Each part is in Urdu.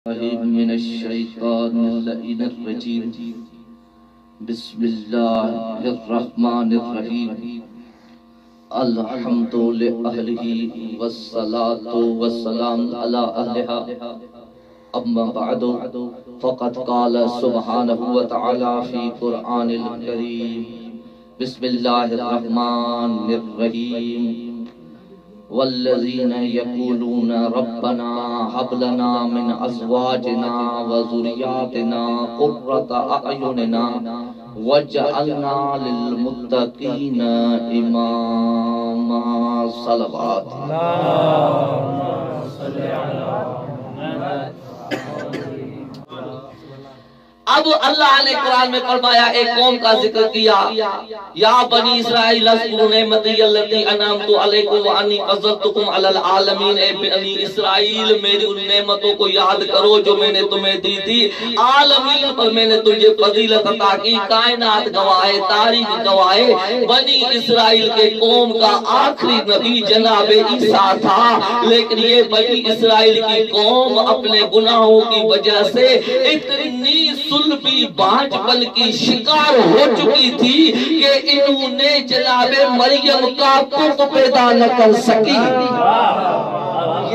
من الشیطان اللعین الرجیم بسم اللہ الرحمن الرحیم الحمد لأہلہ والصلاة والسلام علی اہلہا اما بعد فقد قال سبحانہ وتعالی فی قرآن الکریم بسم اللہ الرحمن الرحیم والذین یقولون ربنا هب لنا من ازواجنا وذریاتنا قرۃ اعین واجعلنا للمتقین اماما صلوات اب اللہ نے قرآن میں فرمایا ایک قوم کا ذکر کیا یا بنی اسرائیل اذکروا نعمتی التی انعمت علیکم وانی فضلتکم علی العالمین، اے بنی اسرائیل میری ان نعمتوں کو یاد کرو جو میں نے تمہیں دی تھی، عالمین پر میں نے تجھے فضیلت عطا کی، کائنات گواہے، تاریخ گواہے۔ بنی اسرائیل کے قوم کا آخری نبی جناب عیسیٰ تھا، لیکن یہ بنی اسرائیل کی قوم اپنے گناہوں کی وجہ سے اتنی سلبی بانج پن کی شکار ہو چکی تھی کہ انہوں نے جناب مریم کا پت پیدا نہ کر سکی۔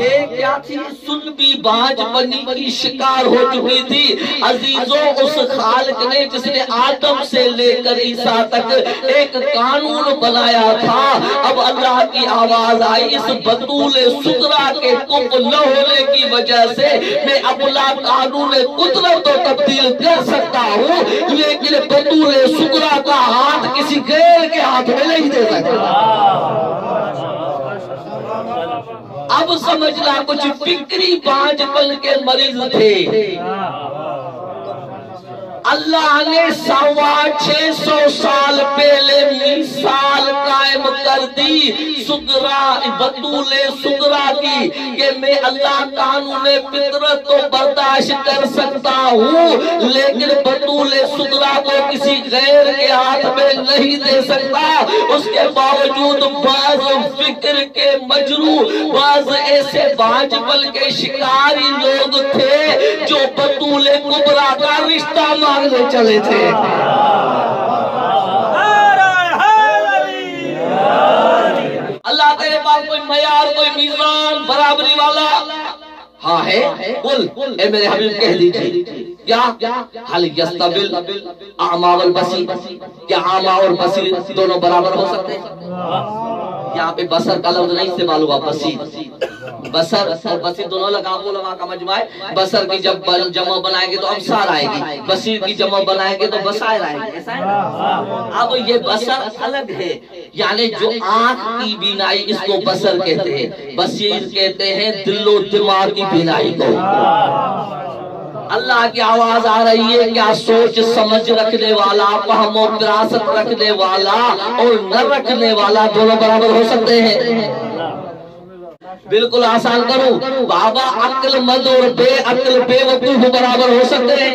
یہ کیا تھی؟ سلبی بانج پنی کی شکار ہو چکی تھی۔ عزیزوں، اس خالق نے جس نے آدم سے لے کر عیسیٰ تک ایک قانون بنایا تھا، اب اللہ کی آواز آئی اس بطول سکرا کے کف نہ ہونے کی وجہ سے میں اپنا قانون قدرت کو تبدیل کر سکتا ہوں، لیکن بطول سکرا کا ہاتھ کسی غیر کے ہاتھ میں نہیں دے سکتا۔ اب سمجھنا کچھ فکری بانج پن کے مریض تھے، اللہ نے 650 سال پہلے مثال قائم کر دی سگرا بطول سگرا کی کہ میں اللہ قانون فطرت کو برداشت کر سکتا ہوں، لیکن بطول سگرا کو کسی غیر کے ہاتھ میں نہیں دے سکتا۔ اس کے باوجود بعض فکر کے مجروح، بعض ایسے بانج پن کے شکاری لوگ تھے جو بطول کبرا کا رشتہ مانگنے چلے تھے۔ اللہ تیرے پاس کوئی معیار، کوئی میزان برابری والا ہاں ہے؟ قل، اے میرے حبیب کہہ دیجئے کیا حل یستویل اعمی والبصیر، کیا اعمی اور بصیر دونوں برابر ہو سکتے ہیں؟ یہاں پہ بصر کا لفظ نہیں استعمال ہوا، بصیر، بصر اور بصیر دونوں علماء کا مجمع ہے۔ بصر کی جب جمع بنائیں گے تو ابصار آئے گی، بصیر کی جمع بنائیں گے تو بصائر آئے گی، ایسا ہے نا؟ اب یہ بصر الگ ہے، یعنی جو آنکھ کی بینائی اس کو بصر کہتے ہیں، بصیر کہتے ہیں دل و دماغ کی بینائی کو۔ اللہ کی آواز آ رہی ہے، کیا سوچ سمجھ رکھنے والا، فہم و فراست رکھنے والا اور نہ رکھنے والا دونوں برابر ہو سکتے ہیں؟ بالکل آسان کروں، بابا عقل مند اور بے عقل بے وقوف برابر ہو سکتے ہیں؟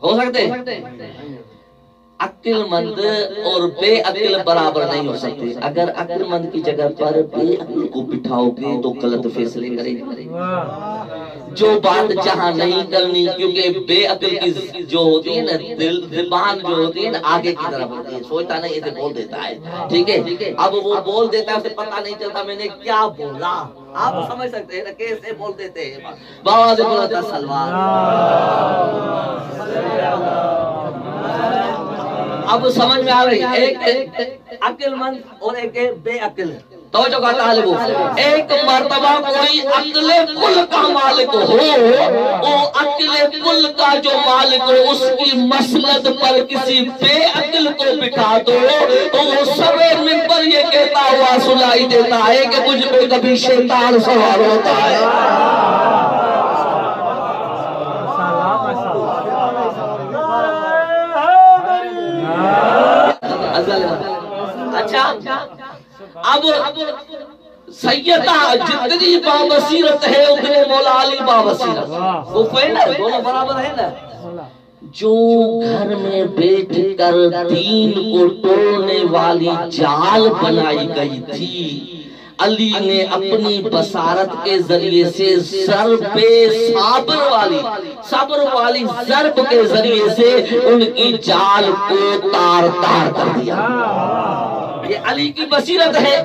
ہو سکتے ہیں؟ عقل مند اور بے عقل برابر نہیں ہو سکتے۔ اگر عقل مند کی جگہ پر بے عقل کو بٹھاؤ گے تو غلط فیصلے کرے گا، جو بات جہاں نہیں کرنی، کیونکہ بے عقل کی جو ہوتی ہے نا زبان جو ہوتی ہے نا آگے کی طرف ہوتی ہے، سوچتا نہیں اسے بول دیتا ہے، ٹھیک ہے؟ اب وہ بول دیتا ہے، اسے پتہ نہیں چلتا میں نے کیا بولا۔ آپ سمجھ سکتے ہیں نا کیسے بول دیتے ہیں؟ بابا سے بولا تھا سلوات۔ اب سمجھ میں آ رہی ہے، ایک عقل مند اور ایک بے عقل۔ توجہ کا طالب ہو، ایک مرتبہ کوئی عقل کل کا مالک ہو، وہ عقل کل کا جو مالک ہو اس کی مسند پر کسی بے عقل کو بٹھا دو تو وہ سوے منبر یہ کہتا ہوا سنائی دیتا ہے کہ مجھ پہ کبھی شیطان سوار ہوتا ہے۔ اچھا، اب سیدہ جتنی بابصیرت ہے اتنے مولا علی بابصیرت، وہ دونوں برابر ہے نا۔ جو گھر میں بیٹھ کر دین کو توڑنے والی جال بنائی گئی تھی، علی نے اپنی بصارت کے ذریعے سے صبر والی ضرب کے ذریعے سے ان کی جال کو تار تار کر دیا. یہ علی کی بصیرت ہے.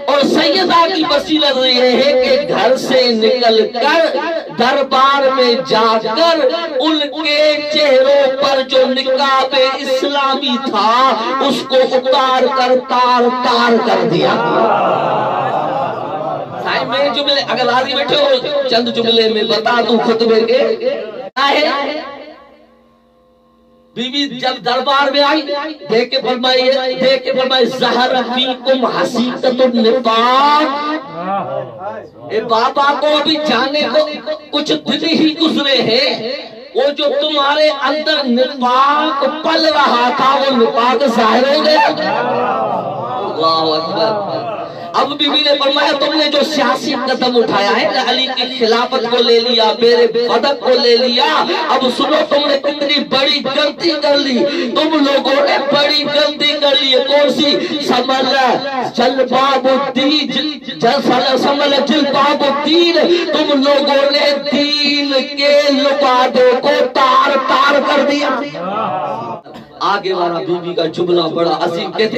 اور سیدہ کی بصیرت یہ ہے کہ گھر سے نکل کر دربار میں جا کر ان کے چہروں پر جو نقاب اسلامی تھا اس کو اتار کر تار تار کر دیا. میں جملے اگر راضی بیٹھے ہو چند جملے میں بتا دوں خطبے کے. بی بی جب دربار میں آئی دیکھ کے فرمائی ظہر فیکم حقیقت النفاق. اے بابا کو ابھی جانے کو کچھ دن ہی گزرے ہیں. وہ جو تمہارے اندر نفاق پل رہا تھا وہ نفاق ظاہر ہو گیا. اللہ اکبر. اب بی بی نے فرمایا تم نے جو سیاسی قدم اٹھایا ہے نہ علی کی خلافت کو لے لیا میرے بدک کو لے لیا. اب سنو تم نے کتنی بڑی غلطی کر لی. تم لوگوں نے بڑی غلطی کر لی. کون سی؟ جلباب الدین. تم لوگوں نے دین کے لبادوں کو تار تار کر دیا. آگے والا بی بی کا جملہ بڑا عظیم کہتے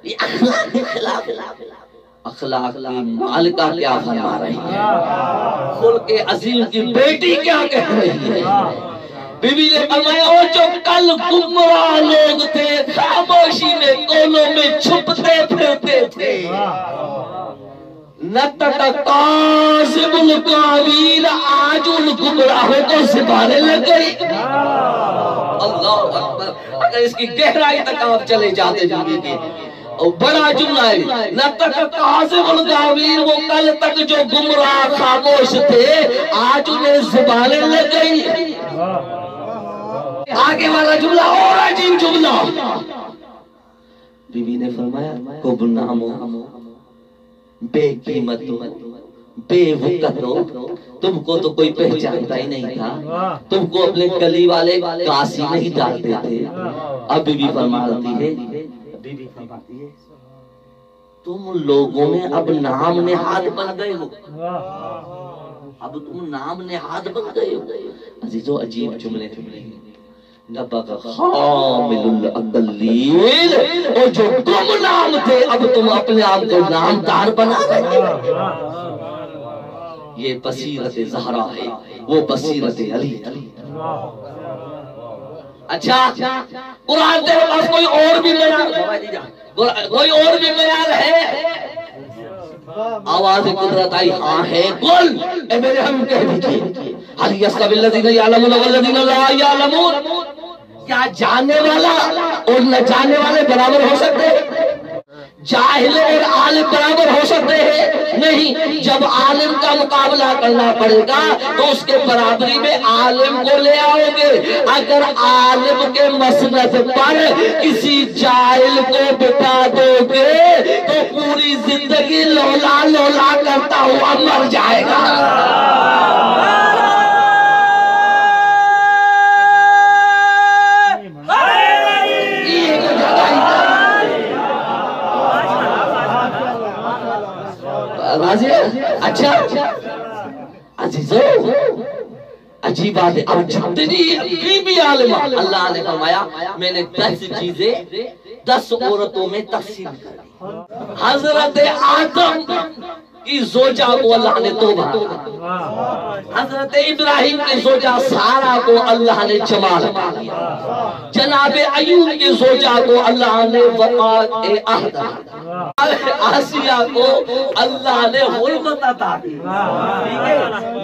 یہ اخلاق کے خلاف. اخلاق کی مالکہ کیا فرما رہی ہے؟ خلق عظیم کی بیٹی کیا کہہ رہی ہے؟ بی بی نے فرمایا وہ جو کل گمراہ لوگ تھے خاموشی میں کونوں میں چھپتے پھرتے تھے نتک قاسم القاویر آج ان گمراہوں کو سبھانے لگ گئی. اللہ اکبر. اگر اس کی گہرائی تک آپ چلے جاتے جانے اور بڑا جملہ ہے نتک قاسم القاویر. وہ کل تک جو گمراہ خاموش تھے آج انہیں زبانیں لگ گئی. آگے والا جملہ اور عجیب جملہ. بی بی نے فرمایا گمنام ہو بے قیمت ہو بے وقت ہو. تم کو تو کوئی پہچانتا ہی نہیں تھا. تم کو اپنے گلی والے کاسی نہیں ڈالتے تھے. اب بی بی فرماتی ہے تم لوگوں میں اب نام نہاد بن گئے ہو. اب تم نام نہاد بن گئے ہو. عزیزو عجیب جملے نبغ حامل الاقلیل. اور جو تم نام تھے اب تم اپنے آپ کو نامدار بنا گئے. یہ بصیرت زہرا ہے وہ بصیرت علی. اچھا قرآن تیرے پاس کوئی اور بھی معیار ہے؟ آواز قدرت آئی ہاں ہے. قل اے میرے ہم کہہ دیجئے هل يستوي الذين يعلمون والذين لا يعلمون. کیا جاننے والا اور نہ جاننے والے برابر ہو سکتے ہیں؟ جاہل اور عالم برابر ہو سکتے ہیں؟ نہیں. جب عالم کا مقابلہ کرنا پڑے گا تو اس کے برابری میں عالم کو لے آؤ گے. اگر عالم کے مسند پر کسی جاہل کو بٹھا دو گے تو پوری زندگی لولا لولا کرتا ہوا مر جائے گا. اچھا عزیزو عجیب بات ہے. اب جتنی بھی عالم اللہ نے فرمایا میں نے 10 چیزیں 10 عورتوں میں تقسیم کر. حضرت آدم کی زوجہ کو اللہ نے توبہ دیا. حضرت ابراہیم کی زوجہ سارہ کو اللہ نے جمال دیا. جناب ایوب کی زوجہ کو اللہ نے وقار عہد دیا. آسیہ کو اللہ نے حرمت عطا دی.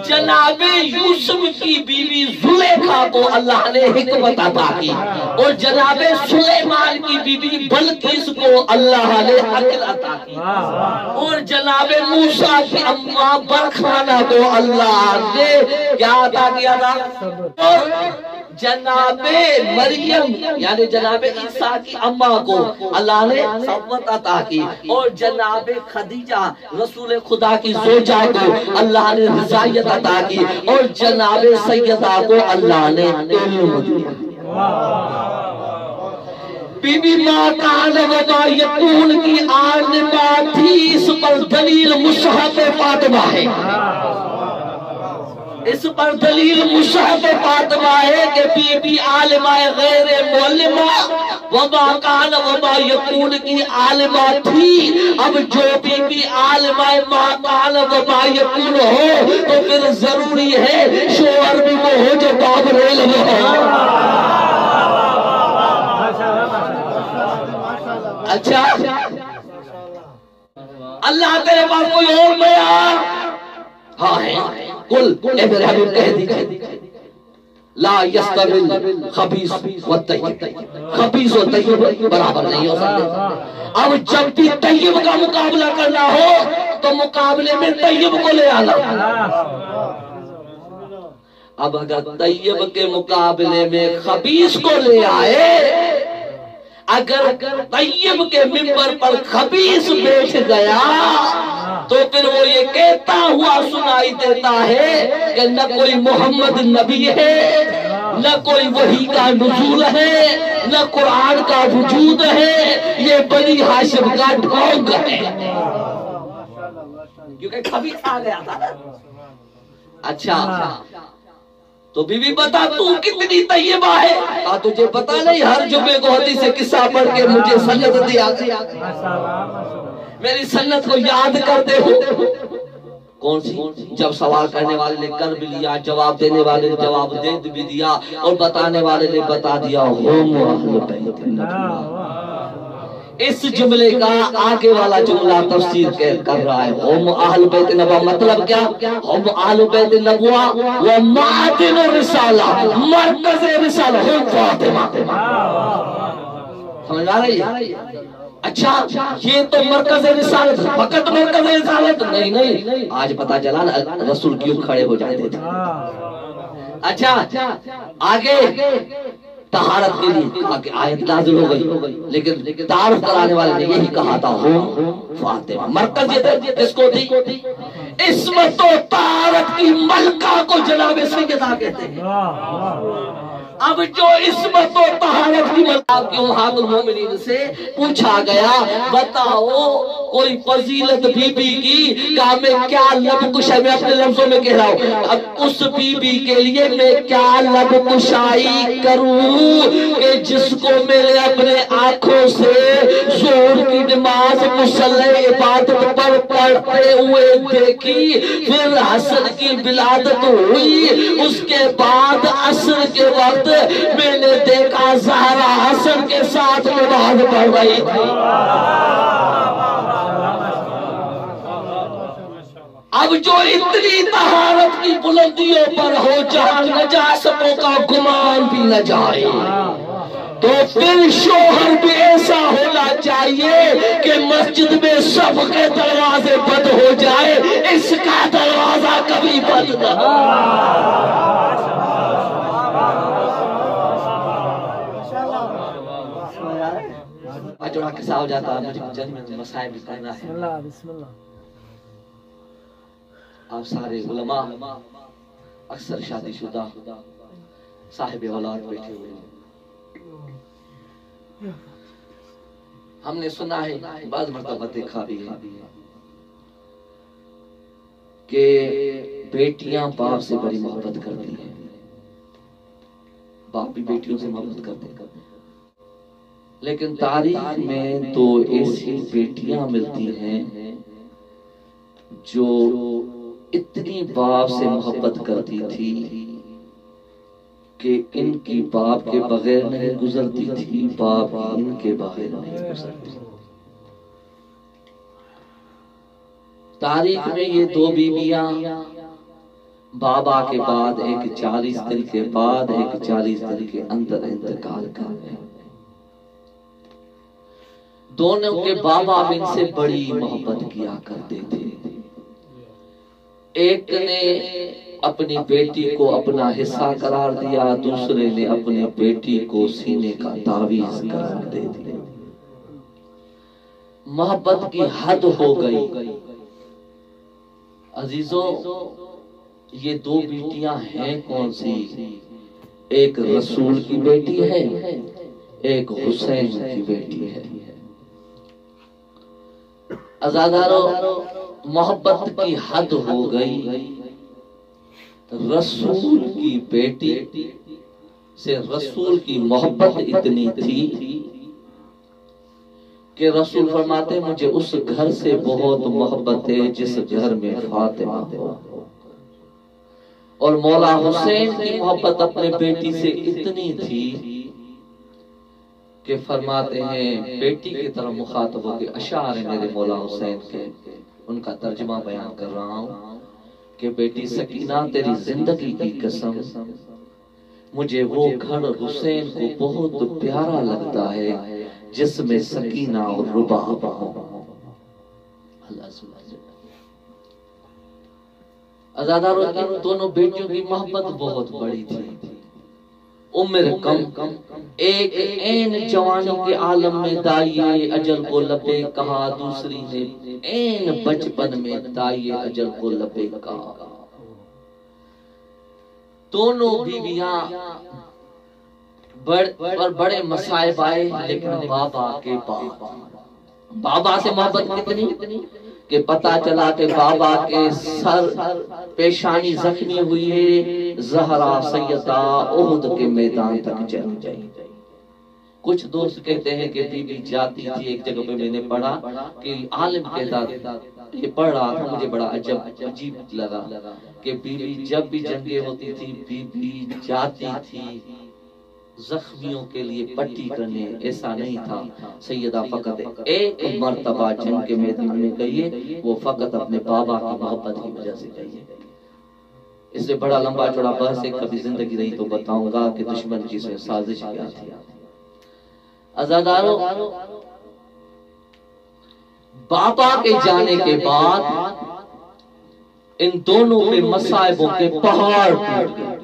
جناب یوسف کی بیوی زلیخا کو اللہ نے حکمت عطا کی. اور جناب سلیمان کی بیوی بلقیس کو اللہ نے عقل عطا کی. اور جناب موسیٰ کی اماں برخانہ کو اللہ نے کیا عطا کیا تھا؟ اور جناب مریم یعنی جناب عیسیٰ کی اماں کو اللہ نے صفت عطا کی. اور جناب خدیجہ رسول خدا کی زوجہ کو اللہ نے رضائیت عطا کی. اور جناب سیدہ کو اللہ نے علم دیا. بی بی ماں کان وما یکون کی عالمہ تھی، اس پر دلیل مصحف فاطمہ ہے، اس پر دلیل مصحف فاطمہ ہے کہ بی بی عالمہ غیر معلمہ وما کان وما یکون کی عالمہ تھی۔ اب جو بی بی عالمہ ما کان وما یکون ہو تو پھر ضروری ہے شوہر بھی وہ ہو جو بابر علم ہو۔ اچھا اللہ تیرے پاس کوئی اور بیان؟ ہاں ہے، قل اے میرے حبیب کہہ دیجئے لا یستوی الخبیث والطیب، خبیث و طیب برابر نہیں ہو سکتے۔ اب جب بھی طیب کا مقابلہ کرنا ہو تو مقابلے میں طیب کو لے آنا۔ اب اگر طیب کے مقابلے میں خبیث کو لے آئے، اگر طیب کے منبر پر خبیث بیٹھ گیا تو پھر وہ یہ کہتا ہوا سنائی دیتا ہے کہ نہ کوئی محمد نبی ہے، نہ کوئی وحی کا نزول ہے، نہ قرآن کا وجود ہے، یہ بنی ہاشم کا ڈھونگ ہے، کیونکہ خبیث آ گیا تھا۔ اچھا تو بی بی بتا تو کتنی طیبہ ہے؟ تجھے پتا نہیں، ہر جمعے کو حدیث سے قصہ پڑھ کے مجھے سنت دیا، میری سنت کو یاد کرتے ہو۔ کون سی؟ جب سوال کرنے والے نے کر بھی لیا، جواب دینے والے نے جواب دے بھی دیا، اور بتانے والے نے بتا دیا، ہم اہل بیت نبی۔ اس جملے کا آگے والا جملہ تفسیر کر رہا ہے، ہم اہل بیت نبوہ، مطلب کیا؟ ہم اہل بیت نبوہ و معدن الرسالہ، مرکز رسالہ ہم فاطمہ۔ سمجھ آ رہی ہے؟ اچھا یہ تو مرکز رسالت، فقط مرکز رسالت نہیں، آج پتا چلا رسول کیوں کھڑے ہو جاتے تھے۔ اچھا آگے طہارت کے لیے آیت نازل ہو گئی، لیکن تعارف کرانے والے نے یہی کہا تھا ہم فاطمہ، مرکز یہ جس کو تھی عصمت و طہارت کی ملکہ کو جناب سیدہ کہتے ہیں۔ اب جو عصمت و طہارت کی ملکہ کی امہات المومنین سے پوچھا گیا بتاؤ کوئی فضیلت بی بی کی، کہا میں کیا لب کشائی، میں اپنے لفظوں میں کہہ رہا ہوں، اب اس بی بی کے لیے میں کیا لب کشائی کروں کہ جس کو میرے اپنے آنکھوں سے ظہر کی نماز مصلی عبادت پر پڑھتے ہوئے دیکھی، پھر حسن کی ولادت ہوئی، اس کے بعد عصر کے وقت میں نے دیکھا زہرا حسن کے ساتھ نماز پڑھ رہی تھی۔ اب جو اتنی طہارت کی بلندیوں پر ہو جہاں نجاستوں کا گمان بھی نہ جائے، تو پھر شوہر بھی ایسا ہونا چاہیے کہ مسجد میں سب کے دروازے بند ہو جائے، اس کا دروازہ کبھی بند نہ ہو۔ جوڑا قصہ ہو جاتا ہے، مجھے چند مسائل بھی کرنا ہے۔ بسم اللہ۔ آپ سارے علماء اکثر شادی شدہ صاحب اولاد بیٹھے ہوئے ہیں، ہم نے سنا ہے، بعض مرتبہ دیکھا بھی ہے کہ بیٹیاں باپ سے بڑی محبت کرتی ہیں، باپ بھی بیٹیوں سے محبت کرتے ہیں، لیکن تاریخ میں تو ایسی بیٹیاں ملتی ہیں جو اتنی باپ سے محبت کرتی تھی کہ ان کی باپ کے بغیر نہیں گزرتی تھی، باپ ان کے بغیر نہیں گزرتی۔ تاریخ میں یہ دو بیویاں بابا کے بعد ایک 40 دن کے بعد ایک 40 دن کے اندر انتقال کر گئے۔ دونوں کے بابا ان سے بڑی محبت کیا کرتے تھے۔ ایک نے اپنی بیٹی کو اپنا حصہ قرار دیا، دوسرے نے اپنی بیٹی کو سینے کا تعویذ قرار دے دیا۔ محبت کی حد ہو گئی۔ عزیزوں یہ دو بیٹیاں ہیں کون سی؟ ایک رسول کی بیٹی ہے، ایک حسین کی بیٹی ہے۔ عزادارو محبت کی حد ہو گئی، رسول کی بیٹی سے رسول کی محبت اتنی تھی کہ رسول فرماتے مجھے اس گھر سے بہت محبت ہے جس گھر میں فاطمہ ہو، اور مولا حسین کی محبت اپنے بیٹی سے اتنی تھی کہ فرماتے ہیں بیٹی کی طرف مخاطب ہو کے اشعار میرے مولا حسین کے، ان کا ترجمہ بیان کر رہا ہوں کہ بیٹی سکینہ تیری زندگی کی قسم، مجھے وہ گھر حسین کو بہت پیارا لگتا ہے جس میں سکینہ اور رباب ہو۔ عزادارو ان دونوں بیٹیوں کی محبت بہت بڑی تھی، عمر کم، ایک این جوانی کے عالم میں دائی اجل کو لبے کہا، دوسری نے این بچپن میں دائی اجل کو لبے کہا۔ دونوں بیویاں بڑے مصائب آئے، لیکن بابا کے بعد بابا سے محبت کتنی کہ پتا چلا کہ بابا کے سر پیشانی زخمی ہوئی ہے، زہرا سیدہ احد کے میدان تک چلی گئی۔ کچھ دوست کہتے ہیں کہ بی بی جاتی تھی، ایک جگہ پہ میں نے پڑھا کہ عالم کہتا یہ پڑھ رہا تھا، مجھے بڑا عجیب لگا کہ بی بی جب بھی جنگیں ہوتی تھی بی بی جاتی تھی زخمیوں کے لیے پٹی کرنے، ایسا نہیں تھا۔ سیدہ فقط ایک مرتبہ جنگ کے میدان میں گئی ہے، وہ فقط اپنے بابا کی محبت کی وجہ سے گئی ہے۔ اس سے بڑا لمبا چوڑا بحث ہے، کبھی زندگی رہی تو بتاؤں گا کہ دشمن کی سے سازش کیا تھی۔ عزادارو بابا کے جانے کے بعد ان دونوں کے مصائبوں کے پہاڑ ٹوٹ گئے،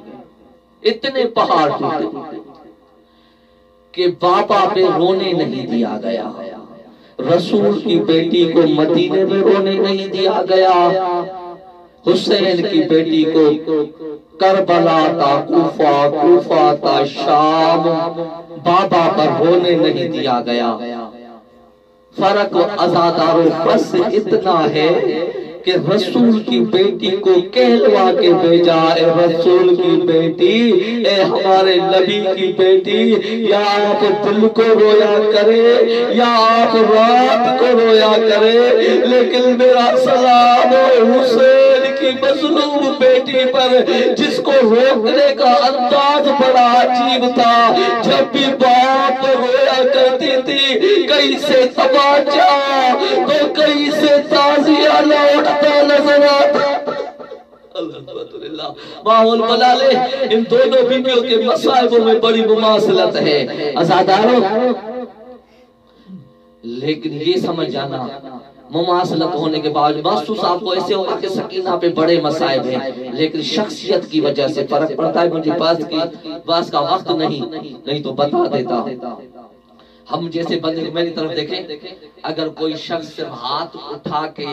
اتنے پہاڑ ٹوٹ گئے کہ بابا پہ رونے نہیں دیا گیا، رسول کی بیٹی کو مدینے میں رونے نہیں دیا گیا، حسین کی بیٹی کو کربلا تا کوفہ، کوفہ تا شام، بابا پر رونے نہیں دیا گیا۔ فرق عزادارو بس اتنا ہے کہ رسول کی بیٹی کو کہلوا کے بھیجا، اے رسول کی بیٹی، اے ہمارے نبی کی بیٹی، یا آپ دل کو رویا کرے یا آپ رات کو رویا کرے، لیکن میرا سلام حسین کی مظلوم بیٹی پر، جس کو روکنے کا انداز بڑا عجیب تھا۔ جب بھی باپ رویا کرتی تھی، کہیں سے تماچا تو کہیں سے تازیہ لوٹتا نظر آتا۔ الحمدللہ ماحول بنا لے، ان دونوں بیویوں کے مصائبوں میں بڑی مماثلت ہے عزادارو، لیکن یہ سمجھ جانا مماثلت ہونے کے بعد محسوس آپ کو ایسے ہوگا کہ سکینہ پہ بڑے مصائب ہیں، لیکن شخصیت کی وجہ سے فرق پڑتا ہے۔ مجھے بات کا وقت نہیں تو بتا دیتا۔ ہم جیسے بندے میری طرف دیکھیں، اگر کوئی شخص صرف ہاتھ اٹھا کے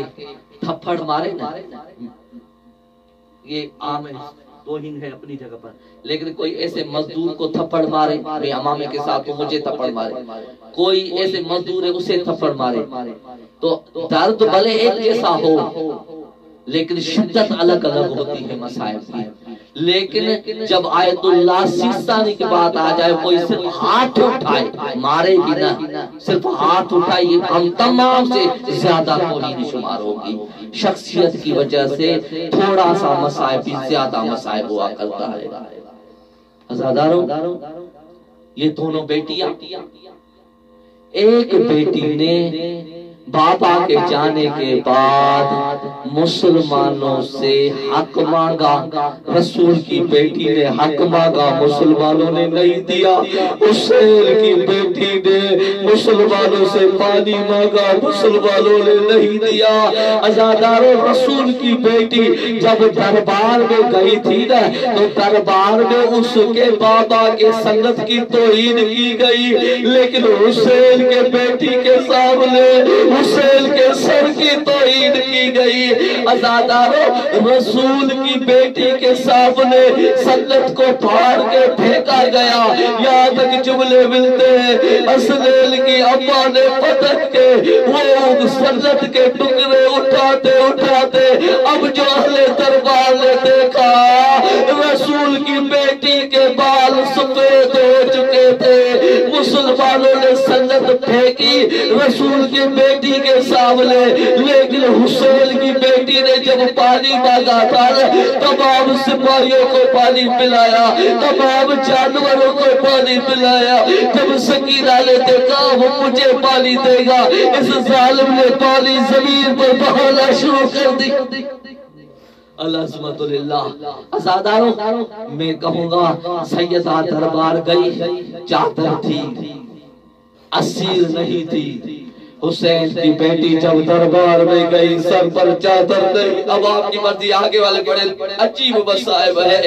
تھپڑ مارے نا، یہ عام توہین ہے اپنی جگہ پر، لیکن کوئی ایسے مزدور کو تھپڑ مارے، میں امامے کے ساتھ ہوں مجھے تھپڑ مارے، کوئی ایسے مزدور ہے اسے تھپڑ مارے، تو درد بھلے ایک جیسا ہو لیکن شدت الگ الگ ہوتی ہے مصائب کی۔ لیکن جب آیت اللہ سیستانی کی بات آ جائے، کوئی صرف ہاتھ اٹھائے، مارے بھی نہ، صرف ہاتھ اٹھائے، ہم تمام سے زیادہ توہین شمار ہوگی۔ شخصیت کی وجہ سے تھوڑا سا مصائب بھی زیادہ مصائب ہوا کرتا ہے۔ عزادارو یہ دونوں بیٹیاں، ایک بیٹی نے بابا کے جانے کے بعد مسلمانوں سے حق مانگا، رسول کی بیٹی نے حق مانگا، مسلمانوں نے نہیں دیا۔ حسین کی بیٹی نے مسلمانوں سے پانی مانگا، مسلمانوں نے نہیں دیا۔ عزادارو رسول کی بیٹی جب دربار میں گئی تھی نا، تو دربار میں اس کے بابا کے سنت کی توہین کی گئی، لیکن حسین کے بیٹی کے سامنے حسین کے سر کی توہین کی گئی۔ عزادارو رسول کی بیٹی کے سامنے سنت کو پھاڑ کے پھینکا گیا۔ یہاں تک جملے ملتے ہیں حسنین کی اماں نے پٹک کے وہ سنت کے ٹکڑے اٹھاتے اٹھاتے اب جو اہل دربار نے دیکھا رسول کی بیٹی کے بال سفید ہو چکے تھے۔ مسلمانوں نے سنت پھینکی رسول کی بیٹی کے سامنے، لیکن حسین کی بیٹی نے جب پانی مانگا تھا تمام سپاہیوں کو پانی پلایا، تمام جانوروں کو پانی پلایا۔ جب سکینہ نے دیکھا وہ مجھے پانی دے گا، اس ظالم نے پانی زمین پر بہانا شروع کر دی۔ اللہ عظمت للہ۔ عزاداروں میں کہوں گا سیدہ دربار گئی، چادر تھی، اسیر نہیں تھی۔ حسین کی بیٹی جب دربار میں گئی سر پر چادر نہیں، اب آپ کی مرضی آگے والے بڑے عجیب مصائب ہے،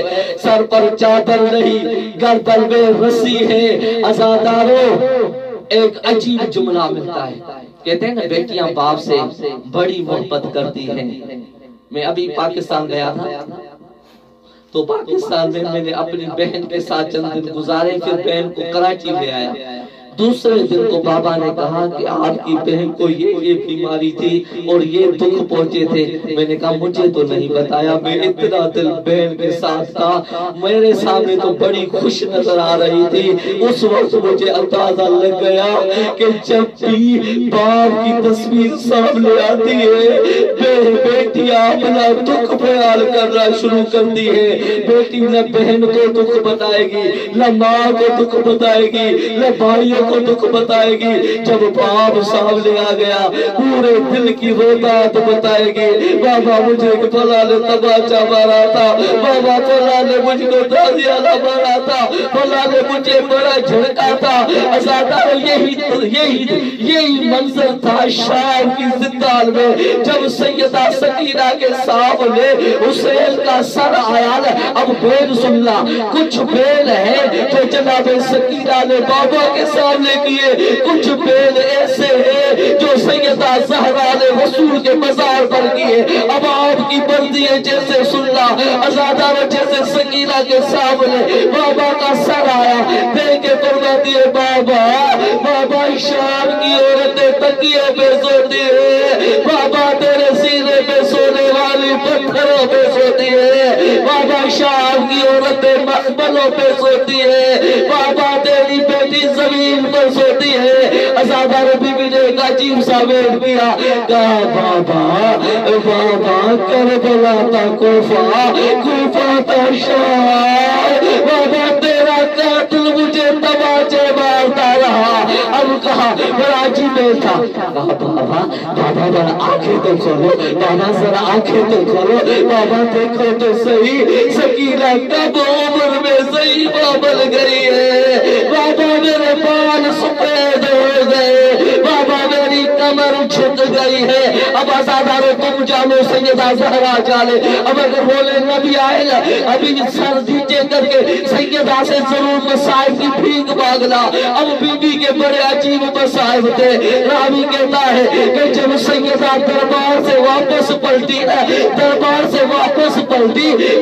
سر پر چادر نہیں، گردن میں رسی ہے۔ عزاداروں ایک عجیب جملہ ملتا ہے، کہتے ہیں نا بیٹیاں باپ سے بڑی محبت کرتی ہیں۔ میں ابھی پاکستان گیا تھا تو پاکستان میں میں نے اپنی بہن کے ساتھ چند دن گزارے، پھر بہن کو کراچی لے آیا۔ دوسرے دن کو بابا نے کہا کہ آپ کی بہن کو یہ بیماری تھی اور یہ دکھ پہنچے تھے۔ میں نے کہا مجھے تو نہیں بتایا، میں اتنا دل بہن کے ساتھ تھا، میرے سامنے تو بڑی خوش نظر آ رہی تھی۔ اس وقت مجھے اندازہ لگ گیا کہ جب بھی باپ کی تصویر سامنے آتی ہے بیٹیاں اپنا دکھ بیان کرنا شروع کرتی ہے۔ بیٹی نہ بہن کو دکھ بتائے گی، نہ ماں کو دکھ بتائے گی، نہ بھائیوں کو دکھ بتائے گی۔ جب باپ سامنے آ گیا پورے دل کی روبات بتائے گی، بابا مجھے فلاں نے تماچا مارا تھا، بابا فلاں نے مجھ کو تازیانہ مارا تھا، فلاں نے مجھے بڑا جھڑکا تھا۔ عزادارو یہی منظر تھا شام کی زندان میں جب سیدہ سکینہ کے سامنے حسین کا سر آیا۔ اب بین سننا، کچھ بین ہے جو جناب سکینہ نے بابا کے سامنے کیے، کچھ بین ایسے ہیں جو سیدہ زہرا نے رسول کے مزار پر کیے۔ اب آپ کی مرضی ہے جیسے سننا۔ عزادارو جیسے سکینہ کے سامنے بابا کا سر آیا، دیکھ کے فرماتی ہے بابا شام کی عورتیں تکیے پہ سوتی ہے، بابا تیرے سینے پہ سونے والی پتھروں پہ سوتی ہے، بابا شام کی عورتیں مخملوں پہ سوتی ہے، بابا تیری بیٹی زمین پر سوتی ہے۔ عزادارو بی بی نے ایک عجیب سا ویٹ کیا، کہا بابا کربلا تا کوفہ تا شام، بابا تیرا قاتل مجھے تماچے مارتا رہا۔ اب کہا بڑا عجیب تھا، کہا بابا ذرا آنکھیں تو کھولو، بابا ذرا آنکھیں تو کھولو، بابا دیکھو تو صحیح سکینہ کب عمر میں صحیح بابل گئی ہے، بابا میرے بال سفید ہو گئے، بابا میری کمر جھک گئی ہے۔ اب عزادارو تم جانو سیدہ زہرا جانے، اب اگر بولے نبی آئے گا ابھی سر نیچے کر کے سیدہ سے ضرور مصائب کی بھیک مانگنا۔ اب بی بی کے بڑے عجیب مصائب تھے۔ راوی کہتا ہے کہ جب سیدہ دربار سے واپس پلٹی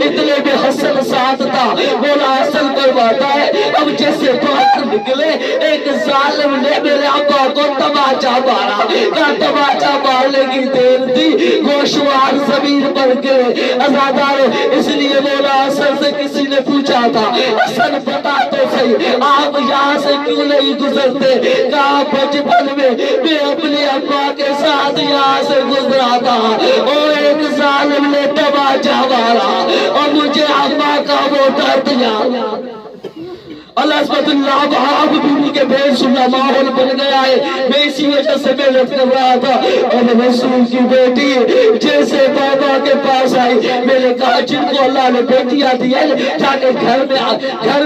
اتنے میں حسن ساتھ تھا، مولا حسن کرواتا ہے اب جیسے باہر نکلے ایک ظالم نے میرے ابا کو تماچا مارا، کہا تماچا مارنے کی دیر تھی گوشوار زمین پر گرے۔ عزادارو اس لیے مولا حسن سے کسی نے پوچھا تھا، حسن بتا تو صحیح آپ یہاں سے کیوں نہیں گزرتے؟ کہا بچپن میں میں اپنی ابا کے ساتھ یہاں سے گزرا تھا اور ایک ظالم نے تماچا مارا اور مجھے ابا کا وہ درد یاد۔ اللہ سبحانہ اللہ اب بیوی کے بے سننا ماحول بن گیا ہے۔ میں اسی وجہ سے محنت کر رہا تھا اور رسول کی بیٹی جیسے بابا کے پاس آئی، میں نے کہا جن کو اللہ نے بیٹیاں دی ہے جا کے گھر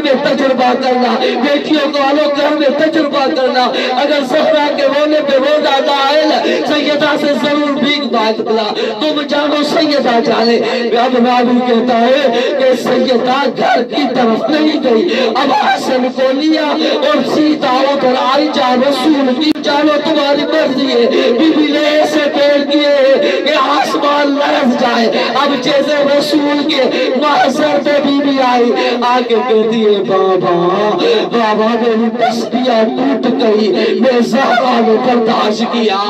میں تجربہ کرنا، بیٹیوں کو آلو گھر میں تجربہ کرنا، اگر زہرا کے رونے پہ رونا نہ آئے سیدہ سے ضرور بھیک مانگنا، تم جانو سیدہ جانے۔ اب راوی کہتا ہے کہ سیدہ گھر کی طرف نہیں گئی، اب حسن کو لیا اور سیتا ادھر آئی، جا رسول کی جانو تمہاری مرضی ہے۔ بی بی نے ایسے پھیر دیے کہ آسمان لرز جائے۔ اب جیسے رسول کے محضر میں بی بی آئی، آگے کہتی ہے بابا بابا میری تسبیح ٹوٹ گئی، میں زہرا نے برداشت کیا،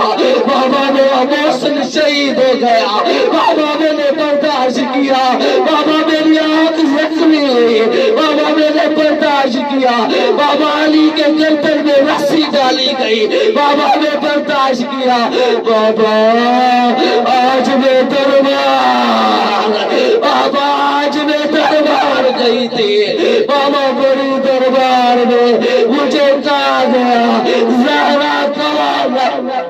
بابا میرا محسن شہید ہو گیا، بابا میں نے برداشت کیا، بابا میری آنکھ زخمی ہوئی، بابا میں نے برداشت کیا، بابا علی کے گردن میں رسی ڈالی گئی، بابا نے برداشت کیا، بابا آج میں دربار، بابا آج میں دربار گئی تھی، بابا بڑی دربار میں مجھے کہا گیا زہرا کہا گیا